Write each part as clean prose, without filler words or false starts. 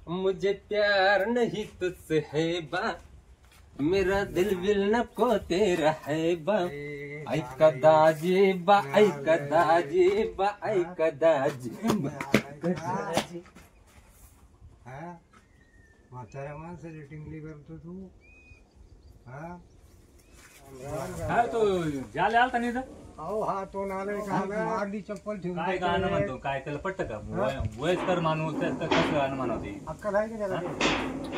मुझे प्यार नहीं तुझसे है बा, मेरा दिल विल नको तेरा है बा. ऐका दाजी बा, ऐका दाजी बा, ऐका दाजी बा, ऐका दाजी. म्हाताऱ्या माणसाची टिंगली करतो तू. काय तो ज्याला आलता नाही तर अहो हा तो नालाय का मारली चप्पल ठेवून काय गाणं म्हणतो काय त्याला पटतं का वयस्कर माणूस त्याचं कसं गाणं म्हणते अक्कल आहे की त्याला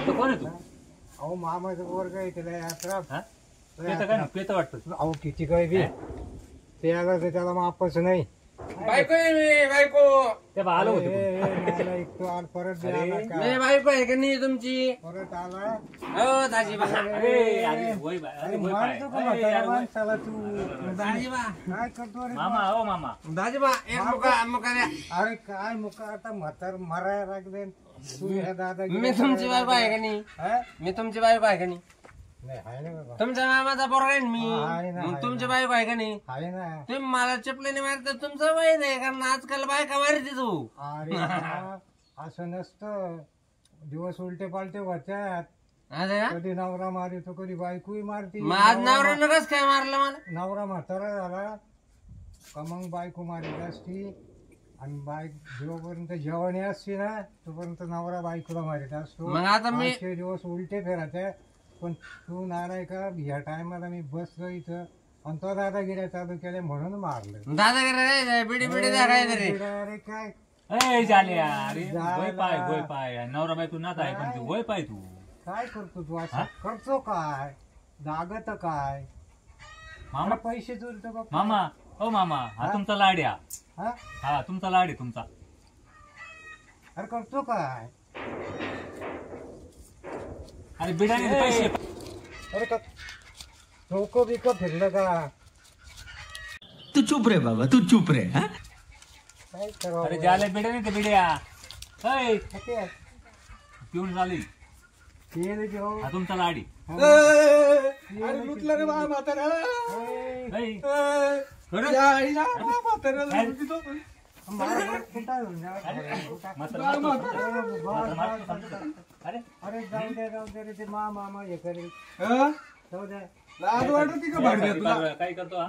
तो कोण आहे तू अहो मामाचं वर्ग आहे त्याला यात्रा पेत काय पेत वाटतं अहो किती काय बी ते आलं तर त्याला मापच नाही. बायको आहे मी, बायको. ते बा आलो होतो तो आल परत बी आला का? मी बायको आहे का नाही तुमची? परत आला हो दाजी बा. अरे वय बाय अरे वय बाय मारतो का म्हाताऱ्या माणसाला तू? दाजी बा, काय करतो रे? मामा हो मामा दाजी बा, एक मुका द्या. अरे काय मुका आता म्हातार मरायला लागले तू ह्या दादा मी तुमची बायको आहे का नाही? मी तुमची बायको आहे का नाही? नाही आहे ना बाबा तुमच्या मामाचा पोरगा आहे ना मी. आहे ना, मग आहे तुमची ना. बायको आहे का नाही? आहे ना. तुम्ही मला चपलीने मारता तुमचं वय नाही, कारण आजकाल बायका मारते तू. अरे बाबा, असं नसतं. दिवस उलटे पालटे होत्यात. असं का? कधी नवरा मारितो कधी बायकोही मारती. मग आज नवऱ्यानं कसं काय मारलं मला? नवरा म्हातारा झाला का मग बायको मारित असती आणि जोपर्यंत जेवणी असती ना तोपर्यंत नवरा बायकोला मारित असतो. मग आता मी आजचे दिवस उलटे फिरत आहे. पण तू नाराय का ह्या टायमाला मी बसलो इथं आणि तो दादागिऱ्या चालू केल्या म्हणून मारलं. दादागिरी बिडी बिडी द्या काय तरी. अरे काय ए झाल्या अरे वय पाय नवरा बाय तू नात आहे पण तू वय पाय तू काय करतो तू असं करतो काय दागत काय मामा पैसे चोरतो बघ मामा हो मामा हा तुमचा लाड या हा हा तुमचा लाड आहे तुमचा अरे करतो काय अरे बिडाने पैसे अरे का डोकं बिकं फिरलं का तू चुप रे बाबा तू चुप रे हा काय करावं अरे ज्याला बिड्या ते बिड्या ऐ ते पिऊन झाली तेल घेऊ हा तुमचा लाडी अरे लुटलं रे बा म्हातारा अरे अरे जाऊ दे रे ते मामा हे करेल जाऊ दे लाज वाटते का भांडे तुला? काय करतो हा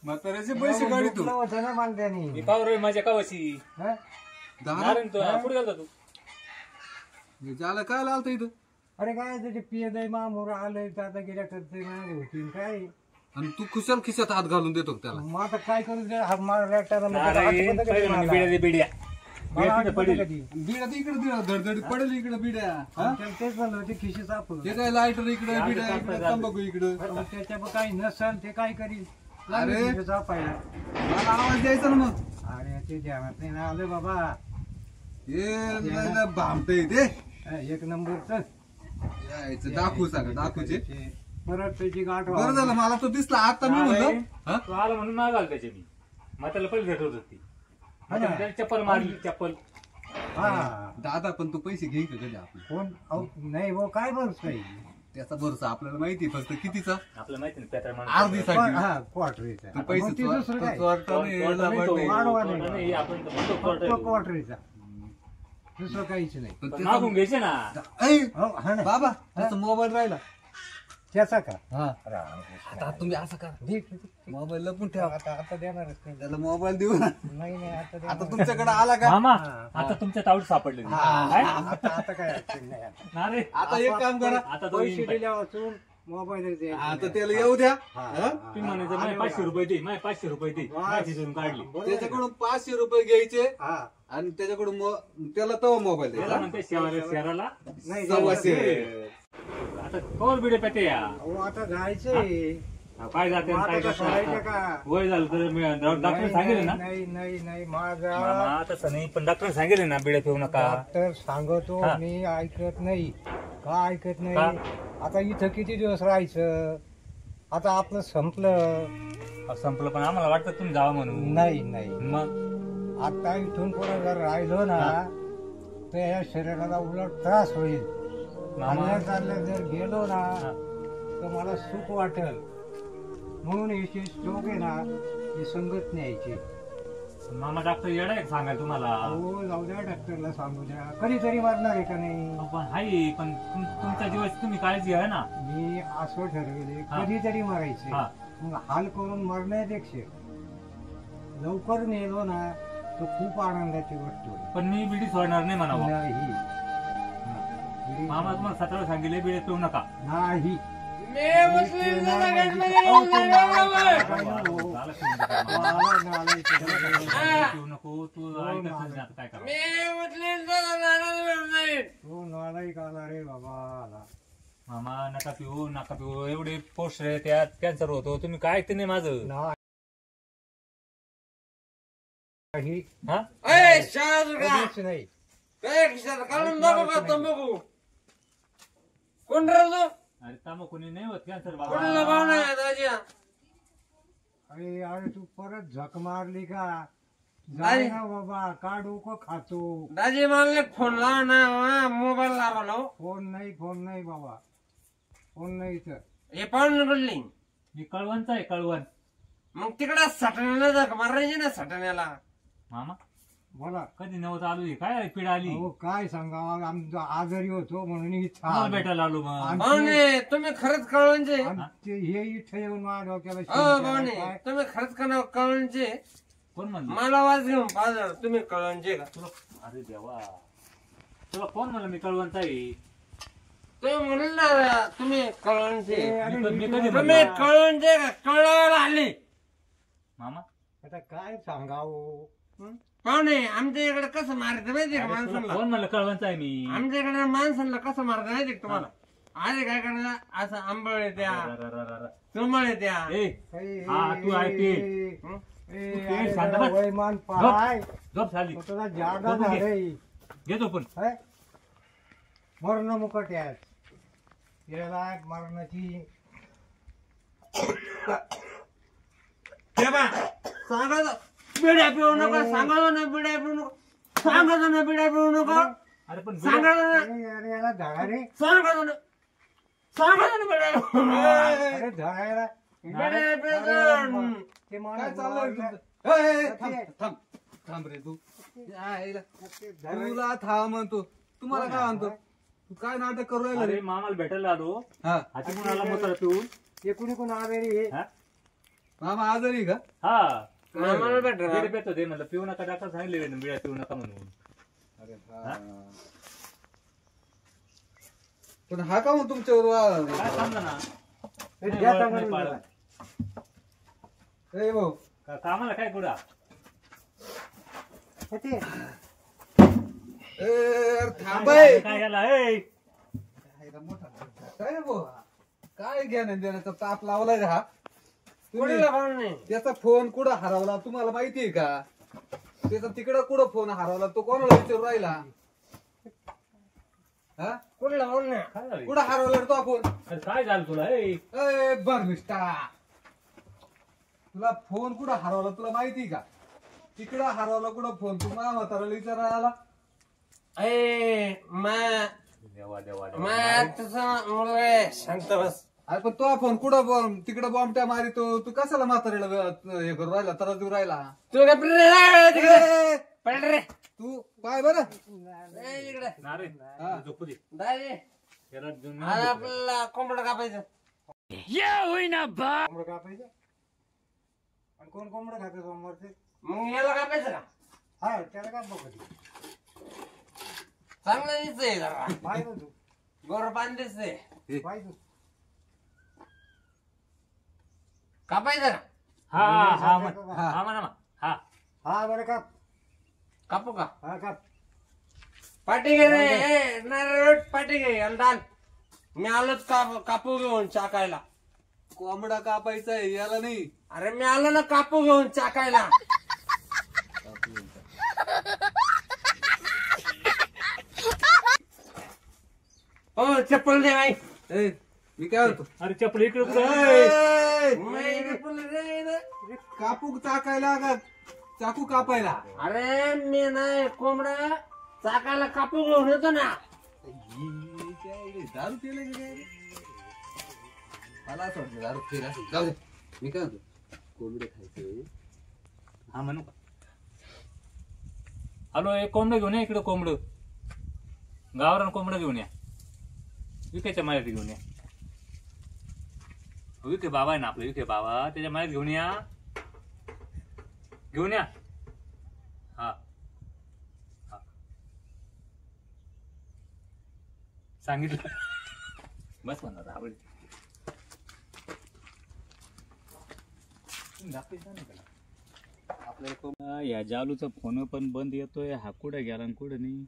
म्हाताऱ्याचे पैसे काढी तू. होतं ना मला त्याने मी पाव रे माझ्या कावाची हा? नारायण तो पुढे गेलता तू ज्याला काय लावतं इथं? अरे काय त्याचे पियदय मामोर आलंय आता गेल्या करते मागे होतील काय आणि तू कुशल खिशात हात घालून देतो का त्याला? मग आता काय करू दे हात मार नारायण पहिले म्हणे बिड्या बिड्या पडेल बिड्या तर इकडे धडधड पडेल इकडे बिड्या. हा? तेच म्हणलं होते खिशी सापड ते काय लायटर इकडे बिड्या इकडे तंबाखू इकडे. त्याच्या काही नसल ते काय करील अरे. सापायला मला आवाज द्यायचा ना मग. अरे ते ध्यानात नाही ना आलं बाबा हे भामटे ते एक नंबरच यायचं दाखवू सांगा दाखवचे. परत त्याची गाठ बरं झालं मला तो दिसला आता मी म्हणलं. हा? तू आला म्हणून मागाल त्याचे मी मग त्याला पहिले भेटत होती त्याला चप्पल मारली चप्पल हा दादा पण तू पैसे घेईन का कधी आपले? कोण अहो, नाही वो काय बरं काही त्याचा भरोसा आपल्याला माहिती फक्त कितीचा आपलं माहिती ना पेट्रोल अर्धीसाठी. हा क्वार्टरीचा तू पैसे दुसरं काय चोरटा नाही, याला वाटलं. वाढवा नाही. आपण क्वार्टरीचा दुसरं काहीच नाही पण त्याचा- मागून घ्यायचे ना ऐ, हो हा ना बाबा त्याचा मोबाईल राहिला. त्याचा का हा आता तुम्ही असं करा मोबाईल लपून ठेवा. आता आता देणारच नाही त्याला मोबाईल देऊ ना. नाही नाही आता आता देणार. तुमच्याकडे आला का? मामा आता तुमच्या तावडीत सापडले आता आता काय अडचण नाही आता. अरे आता एक काम करा आता तो पैसे दिल्या वाचून मोबाईल आता त्याला येऊ द्या. हा? तुम्ही म्हणायचं माझे 500 रुपये दे माझे 500 रुपये दे माझी धरून काढली त्याच्याकडून 500 रुपये घ्यायचे हा आणि त्याच्याकडून त्याला तवा मोबाईल त्याला द्यायचा. म्हणते शहराला नाही 1,600. आता कोण बिडे पेटे या अहो, आता जायचंय काय जाते मग काय आता कसं राहायचं का वय झालं तर मी डॉक्टर सांगितले ना नाही नाही नाही माझा मामा तसं नाही पण डॉक्टर सांगितले ना बिड्या पिऊ नका डॉक्टर सांगतो हा. मी ऐकत नाही का ऐकत का? नाही आता इथं किती दिवस राहायचं आता आपलं संपलं संपलं पण आम्हाला वाटतं तुम्ही जावा म्हणून नाही नाही मग आता इथून पुढे जर राहिलो ना तर या शरीराला उलट त्रास होईल चालल्या चालल्या जर गेलो ना तर मला सुख वाटेल म्हणून याची स्ट्रोक आहे ना ही संगत न्यायची मामा डॉक्टर येडा आहे सांगायला तुम्हाला. हो जाऊ द्या डॉक्टरला सांगू द्या, कधीतरी मारणार आहे का नाही. पण हाय पण तुमच्या जीवाची तुम्ही काळजी घ्या ना. मी असं ठरवले हा. कधीतरी मारायचे, हा. मग हाल करून मरण्यापेक्षा लवकर नेलो ना तो खूप आनंदाची गोष्ट होईल. पण मी बिडी सोडणार नाही म्हणावं. नाही मामा तुम्हाला 17 वेळा सांगितले बिडी पिऊ नका. नाही झालं पिऊ नको तू ऐकत नाही आता काय करा. तो नालायक आला रे बाबा. मामा नका पिऊ एवढे पोस्ट आहे त्यात कॅन्सर होतो. तुम्ही काय ऐकते नाही माझं. नाही हा कधीच नाही. कोण राहतो अरे तांबाखूने नाही होत कॅन्सर कोणाला बाबा. भाव नाही दाजी अरे अरे तू परत झक मारली का. नाही. जाय ना बाबा, का डोकं खातो. दाजी मला फोन लावा ना मोबाईल लावा फोन नाही बाबा, फोन नाही तर. हे पाहून बोलली मी कळवणचा आहे कळवण. मग तिकडे सटण्याला जग मारायची ना सटण्याला. मामा बोला. कधी नव्हतं आलो हे काय पिढा आली. अहो काय सांगावं, आमचा आजारी होतो म्हणून इथं मला आलो. भेटायला आलो मग. आणि भावने तुम्ही खरंच कळवणचे आणि ते हे इथं येऊन माझ्या डोक्याला हो शिंक भावने केला. काय? तुम्ही खरंच कळवणचे. कोण म्हणलं मला वाज घेऊन पाहणार तुम्ही कळवणचे का. तुला. अरे देवा तुला कोण म्हणलं मी कळवणचा आहे. तुम्ही म्हणून ना तुम्ही कळवणचे. अरे, मी कधी तुम्ही म्हणलं? कळवणचे का कळवायला आले. मामा आता काय सांगावं. पाहुणे आमच्या इकडे कसं मारत माहितीये का अरे, तुला माणसांना. कोण म्हणलं कळवणचा आहे मी. आमच्या इकडे माणसांना कसं मारत माहितीये का तुम्हाला. आधी काय करणार असं आंबळ येत्या तुंबळ येत्या. ए, ए, हा, तू ऐकते. ए, तू अरे शांत जरा बस. वयमान पाय. झोप झाली तो तुला जादा झोपून घे. झालंय. घेतो पण. है? मरण मुकट यात याला मरणाची. सांगा बिड्या पिऊ नका सांगा ना बिड्या पिऊ नका सांगा ना बिड्या पिऊ नका अरे पण सांगा ना अरे याला धडा रे. सांगा ना बिड्या पिऊ नका. अरे धडायला बिड्या पिऊ ते काय चाललंय तुमचं? थांब थांब रे तू. तुला थांब म्हणतो. तुम्हाला काय म्हणतो. तू काय नाटक करू राहिला अरे रे. मामाला भेटायला आलो. हा हाती म्हणून आला मोताला पिऊन. एकूण एकूण आले रे. हा? मामा आजारी का. हा मामाला भेटणार. बिडी पेतो ते म्हणलं पिऊ नका. डॉक्टर सांगितले बिड्या पिऊ नका म्हणून. अरे हा? पण हा का मग तुमच्यावर काय समजा ना. हे नाही, द्या ओळख चांगलं नाही मला. ए भाऊ. कामाला काय कुडा. ते ए अरे थांब आहे. काय याला ए. काय रे भाऊ. काय घेणं देण्याचा ताप लावलाय रे हा. तुम्ही कोणीला भाऊ नाही. त्याचा फोन कुठं हरवला तुम्हाला माहितीये का. त्याचा तिकडं कुठं फोन हरवला तो कोणाला विचारू राहिला. हा कोणीला भाऊ नाही. काय झालं? कुठं हरवला रे तो फोन. अरे काय झालं तुला ए. ए बर्मिष्ठा. तुला फोन कुठं हरवला तुला माहिती का. तिकडं हरवला कुठं फोन. तू माझ्या म्हाताराला विचारायला आला. ए देवा देवा तसं मुलगा आहे. शांत बस. अरे पण तो फोन कुठं तिकडं बॉम्बट्या मारितो. तू कशाला म्हातारीला हे करू राहिला त्रास देऊ राहिला. तू काय तिकडे पड रे. तू पाय बरं. इकडे ना रे हा. झोपू दे. दाजी त्याला घेऊन आज आपल्याला कोंबड कापायचं. कोंबडं कापायचं. आणि कोण कोंबडं खाते सोमवारचे. मग याला कापायचं का. हा त्याला का बघ. चांगलं दिसतंय जरा. पाहिजे तू. गोर पाणी दिसतंय. पाहिजे. कापायचं का. हा हा म्हण. हा म्हणा मग. हा हा बरं का. कापू का. हा का. पाठी घे रे. नारळ पाठी घे आणि डाल. मी आलोच कापू घेऊन चाकायला. कोंबडा कापायचा आहे याला नाही. अरे मी आलो ना कापू घेऊन चाकायला. हो चप्पल दे बाई. ए मी काय म्हणतो. अरे चपल इकडे कुठं ए. चप्पल दे. कापू चाकायला का चाकू कापायला. अरे मी नाही कोंबडा चाकायला कापू घेऊन येतो ना. दारू केलं की काय. मला असं वाटतं दारू केलं असेल. जाऊ दे. मी काय म्हणतो कोंबडे खायचे. हा म्हणू का. हॅलो एक कोंबडं घेऊन या इकडे, कोंबडं गावरान कोंबडं घेऊन या, विकेच्या मायात घेऊन या. विखे बाबा आहे ना आपलं, विखे बाबा, त्याच्या मायात घेऊन या, घेऊन या. हा हा सांगितलं. बस म्हणा रावळ. या जालूचा फोन पण बंद येतोय, हा कुठं गेला आणि कुठं नाही.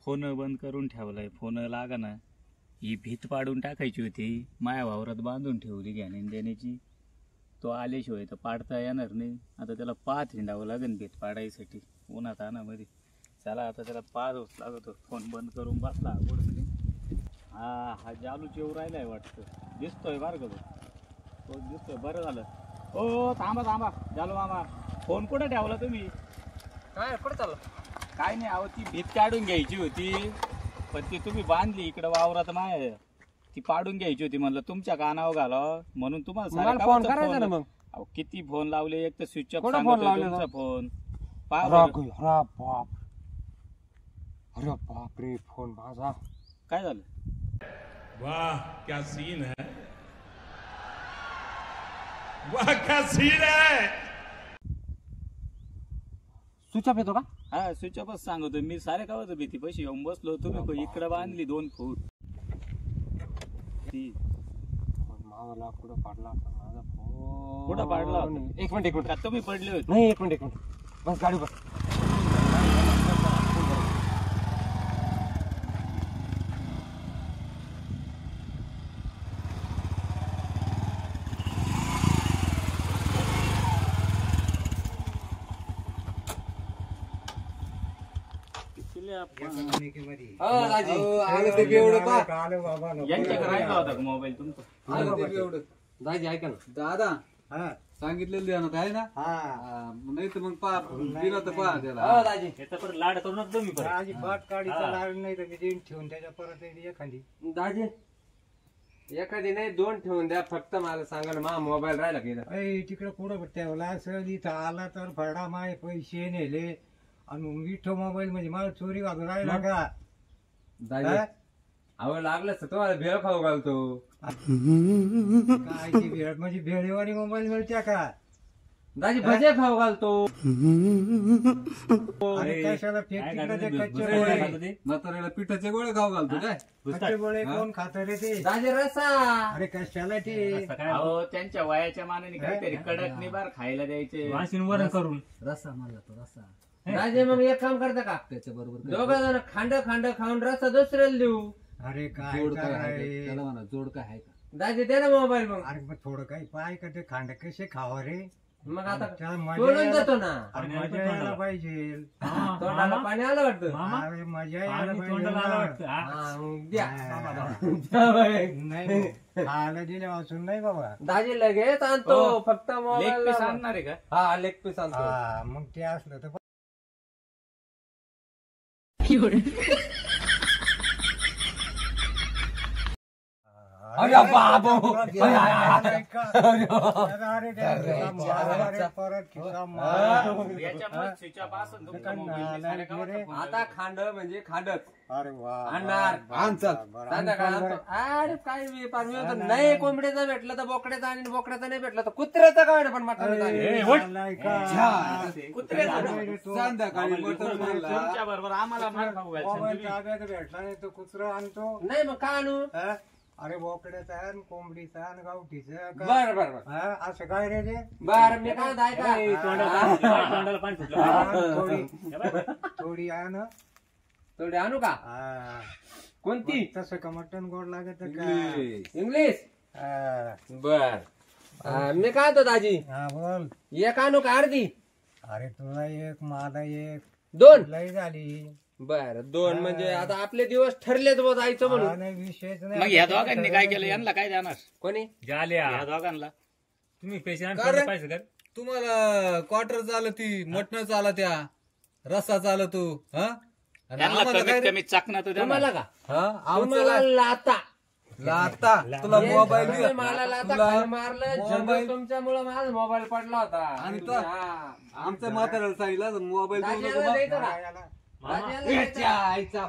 फोन बंद करून ठेवलाय, फोन लागा ना. ही भीत पाडून टाकायची होती, माया वावरात बांधून ठेवली घ्याने देण्याची. तो आल्याशिवाय तर पाडता येणार नाही. आता त्याला पाच हिंडावं लागेल भीत पाडायसाठी उन्हात आणामध्ये. चला आता त्याला पाच लागतो. फोन बंद करून बसला कुठं. हा जालू जेव राहिलाय वाटतं, दिसतोय बरं का तो दिसतोय. बरं झालं. ओ थांबा थांबा जालू मामा, फोन कुठं ठेवला तुम्ही? काय कुठं चाललं? काय नाही, अहो ती भीत काढून घ्यायची होती, पण ती तुम्ही बांधली इकडं वावरात माय. ती पाडून घ्यायची होती, म्हणलं तुमच्या कानावर घालावं म्हणून तुम्हाला फोन करायचा ना मग. अहो किती फोन लावले, एक तर स्विच ऑफ कोणा फोन लावले तुमचा फोन. अरे बाप रे, फोन माझा. काय झालं? वाह क्या सीन है, वाह क्या सीन है. स्विच ऑफ येतो का? हा स्विच ऑफच सांगतो मी. सारे गावात भीती पैसे येऊन बसलो, तुम्ही इकडं बांधली 2 फूट. ती मावाला कुठं पाडला माझा फोन? कुठं पाडला? एक मिनिट का तुम्ही पडले होते? नाही, एक मिनिट बस गाडी बस. यांच्याकडे राहिला होता मोबाईल तुमचा? दाजी ऐका ना. दादा हा सांगितलेलं द्या ना, काय ना. हा नाही तर मग पा दिला तर पहा त्याला. हो दाजी. याचा परत लाड करू नका तुम्ही परत. माझी बाट काढीचा लाड नाही तर मी देऊन ठेवून त्याच्या परत एखादी. दाजी एखादी नाही, 2 ठेवून द्या फक्त. मला सांगा ना, मा मोबाईल राहिला गेला. तिकडे कुठं ठेवला असेल, इथं आला तर फडा माय पैसे नेले आणि विठो मोबाईल म्हणजे मला चोरी घालून राहिला का? दाजी अहो लागलं तर तुम्हाला भेळ खाऊ घालतो. काय ती भेळ म्हणजे भेळेवाली मोबाईल मिळत्या का? दाजी भजे खाऊ घालतो. अरे कशाला फेक काय तिकडे ते घालतो कच्चे ते? गोळे. घालतो ते? म्हाताऱ्याला पिठाचे गोळे खाऊ घालतो काय. कच्चे गोळे कोण खात रे ते? दाजी रसा. अरे कशाला ते? असं काय अहो त्यांच्या वयाच्या मानाने काहीतरी कडक निबार खायला द्यायचे. वाशीन वरण करून. दाजी मग एक काम करता का, त्याच्या बरोबर दोघं जण खांड खाऊन रसा दुसऱ्याला देऊ. अरे काय जोड काय आहे काय? त्याला म्हणा, जोड काय आहे का. दाजी दे ना मोबाईल मग. अरे मग थोडं काही पाय का ते खांड कसे खावा रे? मग आता त्याला मजा सोडून यायला- देतो ना. अरे मजा यायला पाहिजे. तोंडाला पाणी आलं वाटतं. मामा अरे मजा यायला पाणी पाहिजे तोंडाला आलं ना. वाटतं. हा? हा, मग द्या. नाही खायला दिल्या वाचून नाही बाबा. दाजी लगेच आणतो, हो. फक्त लेग मोबाईल पीस आणणार आहे का? हा लेग पीस आणतो. हा मग ते असलं तर अरे बाबो. परत खिसा मार. याच्यामुळे स्विच ऑफ असेल तुमचा मोबाईल. मी साऱ्या गावात फोन आता खांड म्हणजे खांडच अरे वा आणणार. आण चल. संध्याकाळी आणतो. अरे काय वेपार मिळतो नाही. कोंबड्याचा भेटला तर बोकड्याचा आणि बोकड्याचा नाही भेटला तर कुत्र्याचा काय पण मटण संध्याकाळी मटण खायला. तुमच्या बरोबर आम्हाला मार खाऊ घालशील तुम्ही. भेटला नाही तो कुत्रा आणतो. नाही मग का आणू. हा? अरे बोकड्याचा आण, कोंबडीचा आण, गावठीचा का? बर बर बर हा, असं काय रे ते? बर मी काय ऐका. तोंडाला पाणी सुटलं. आण थोडी आण. थोडी आणू का. हा. कोणती. तसं का मटण गोड लागत का? इंग्लिश. हा. बर मी काय होतो दाजी. हा बोल. एक आणू का अर्धी. अरे तुला एक मला एक 2. लय झाली. बर 2 म्हणजे आता आपले दिवस ठरलेच बघ जायचं हा, म्हणून. नाही विषयच मग या दोघांनी काय केलं? यांना काय जाणार? कोणी. झाल्या या दोघांना तुम्ही पैसे का रे? पाहिजे का? तुम्हाला क्वार्टर चालती, मटण चालत्या, रस्सा चालतो. हा आणि त्यांना आम्हाला काय कमीत रे? कमी चाकणं तर द्या ना. तुम्हाला का. हा, आमचं तुम्हाला काय? लाता लाता तुला मोबाईल तुम्ही दिला मला लाथा तुला खाली मारलं मोबाईल- झंडू तुमच्यामुळे माझा मोबाईल पडला होता आणि तो हा. आमच्या म्हाताऱ्याला सांगितलं मोबाईल देऊ नको राजाला बा. द्यायचं ना. याला राजाला याच्या द्यायचं. आईचा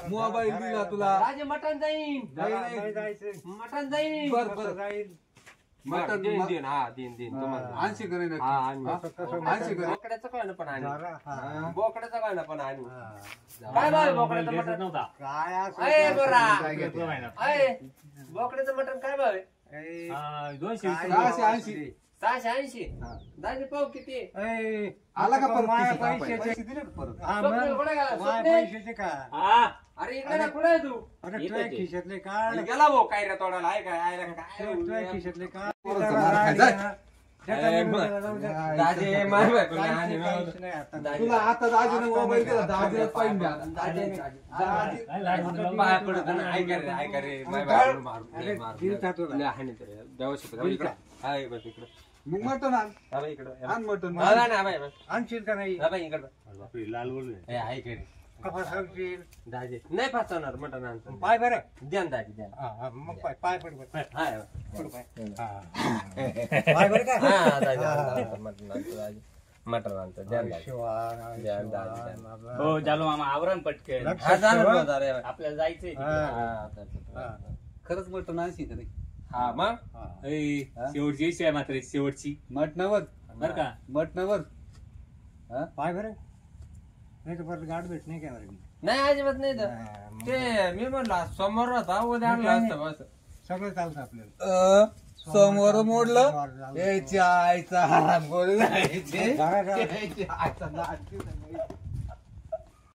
मोबाईल दिला तुला राजे मटण जाईन नाही जायचं मटण जाईन बर कसं बर जाईल मटण देईन देईन हा देईन तुम्हाला आणशी करे ना हा, आणि आणशी करे बोकड्याचं कळणं पण आणि जरा, हा. बोकड्याचं कळणं पण आणि हा. काय बाय बोकड्याचं मोबाईल द्यायचा मटण नव्हता काय असं अय बरा तो महिना. अय बोकड्याचं मटण काय भाव आहे? ए, 200 काय 680. 680 दाजी पाव किती ए, आला का परत माया खिशात? पैशाचे पैसे दिले का परत हा, स्वप्नील मग. कुठे गेला? माया स्वप्नील? पैशाचे का हा अरे इकडे ना कुठे आहे तू अरे येतं तुझ्या ते. खिशातले काढ गेला भाऊ काय रे तोडायला आहे काय आहे रे काय तुझ्या खिशातले काढ पोराचं मार खायचं. दाजे माय बायको आणि तुला आता दाजीने मोबाईल दिला दाजीला पाहिजे पाय पडत ना ऐका रे ऐका रे माय बायको मारू हानी तर व्यवस्थित इकडे हाय बस इकडे मग मटण आण हा बाई इकडे आण मटण हा ना बाई आणशील का नाही हा बाई इकडे बापरे, लाल बोलले ए ऐक रे कसा सांगशील दाजे नाही फसवणार मटण आणतो पाय बरं द्या ना दाजी द्या ना. हा, हा, मग पाय पाय पड बरं. हाय पड पाय पाय बरं का हा दाजी आणतो, मटण आणतो दाजी मटण आणतो द्या ना दाजी. शिवा, द्या ना दाजी, द्या ना. हो चालू मामा आवरण पटकन लक्ष हा झालं ठेवा. बघ जरा. आपल्याला जायचंय तिकडे. हा. हा खरंच मटण आणशी का नाही हा मग ऐ, शेवटची इच्छा आहे मात्र शेवटची मटणावर बर का मटणावर पाय बरं नाही तर परत गाठ भेट नाही करणार मी नाही अजिबात नाही तर ते मी म्हणलं समोर होता उद्या आणलं असतं बस सगळं चालतं आपल्याला समोर मोडलं समोर याच्या आईचा बोल जरा- जरा- आईचा